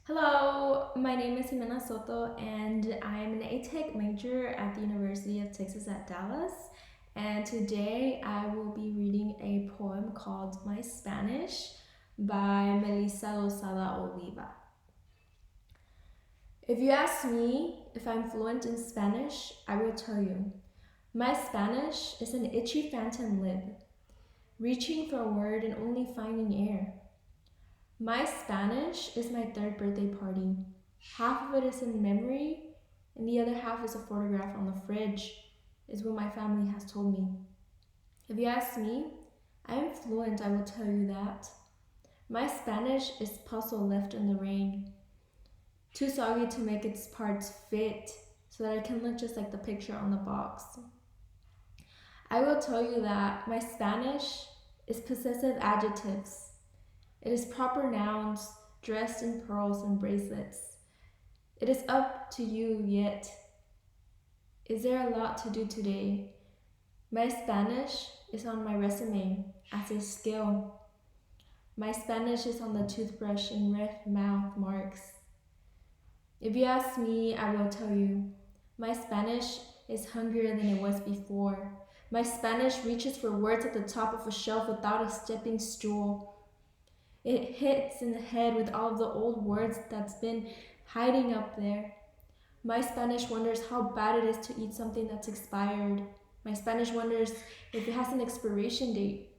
Hello, my name is Jimena Soto, and I'm an ATech major at the University of Texas at Dallas. And today I will be reading a poem called My Spanish by Melissa Lozada Oliva. If you ask me if I'm fluent in Spanish, I will tell you. My Spanish is an itchy phantom lip, reaching for a word and only finding air. My Spanish is my third birthday party. Half of it is in memory, and the other half is a photograph on the fridge, is what my family has told me. If you ask me, I am fluent, I will tell you that. My Spanish is puzzle left in the rain, too soggy to make its parts fit, so that I can look just like the picture on the box. I will tell you that my Spanish is possessive adjectives. It is proper nouns dressed in pearls and bracelets. It is up to you yet. Is there a lot to do today? My Spanish is on my resume as a skill. My Spanish is on the toothbrush in red mouth marks. If you ask me, I will tell you. My Spanish is hungrier than it was before. My Spanish reaches for words at the top of a shelf without a stepping stool. It hits in the head with all of the old words that's been hiding up there. My Spanish wonders how bad it is to eat something that's expired. My Spanish wonders if it has an expiration date.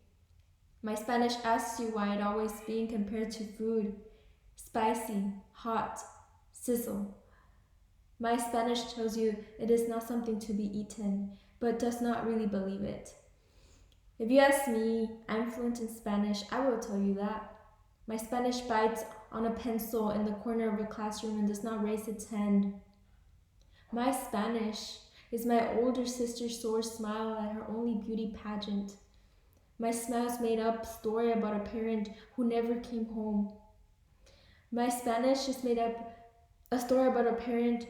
My Spanish asks you why it always being compared to food. Spicy, hot, sizzle. My Spanish tells you it is not something to be eaten, but does not really believe it. If you ask me, I'm fluent in Spanish, I will tell you that. My Spanish bites on a pencil in the corner of a classroom and does not raise its hand. My Spanish is my older sister's sore smile at her only beauty pageant. My smile's made up story about a parent who never came home. My Spanish is made up a story about a parent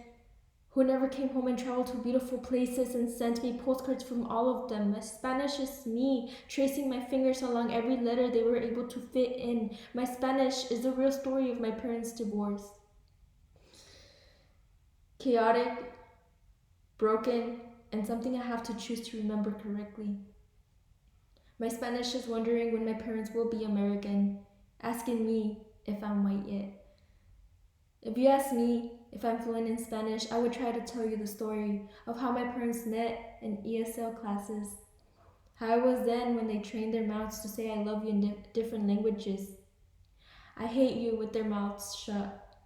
who never came home and traveled to beautiful places and sent me postcards from all of them. My Spanish is me, tracing my fingers along every letter they were able to fit in. My Spanish is the real story of my parents' divorce. Chaotic, broken, and something I have to choose to remember correctly. My Spanish is wondering when my parents will be American, asking me if I'm white yet. If you ask me if I'm fluent in Spanish, I would try to tell you the story of how my parents met in ESL classes, how it was then when they trained their mouths to say I love you in different languages. I hate you with their mouths shut.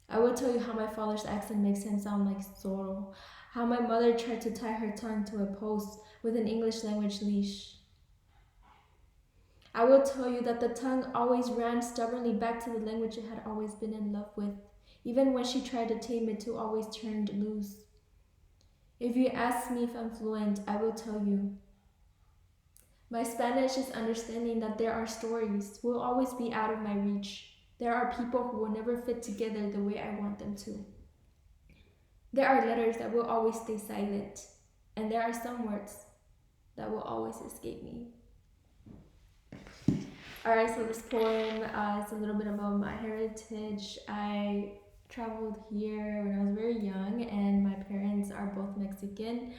I will tell you how my father's accent makes him sound like Zorro, how my mother tried to tie her tongue to a post with an English language leash. I will tell you that the tongue always ran stubbornly back to the language it had always been in love with, even when she tried to tame it to always turned loose. If you ask me if I'm fluent, I will tell you. My Spanish is understanding that there are stories will always be out of my reach. There are people who will never fit together the way I want them to. There are letters that will always stay silent, and there are some words that will always escape me. Alright, so this poem is a little bit about my heritage. I traveled here when I was very young, and my parents are both Mexican.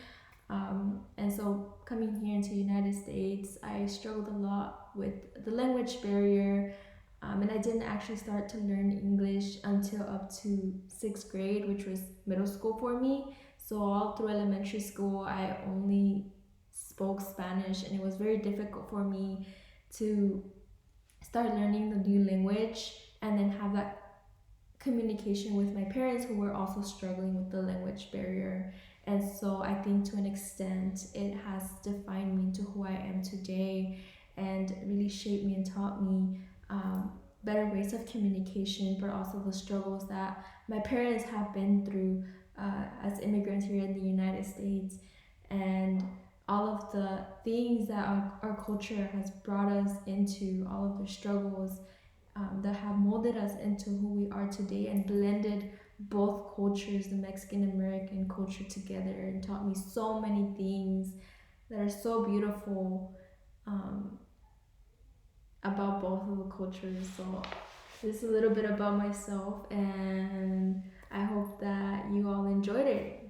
And so coming here into the United States, I struggled a lot with the language barrier, and I didn't actually start to learn English until up to 6th grade, which was middle school for me. So all through elementary school, I only spoke Spanish, and it was very difficult for me to start learning the new language and then have that communication with my parents who were also struggling with the language barrier. And so I think to an extent it has defined me into who I am today and really shaped me and taught me better ways of communication, but also the struggles that my parents have been through as immigrants here in the United States, and all of the things that our culture has brought us into, all of the struggles that have molded us into who we are today and blended both cultures, the Mexican American culture, together, and taught me so many things that are so beautiful about both of the cultures. So This is a little bit about myself, and I hope that you all enjoyed it.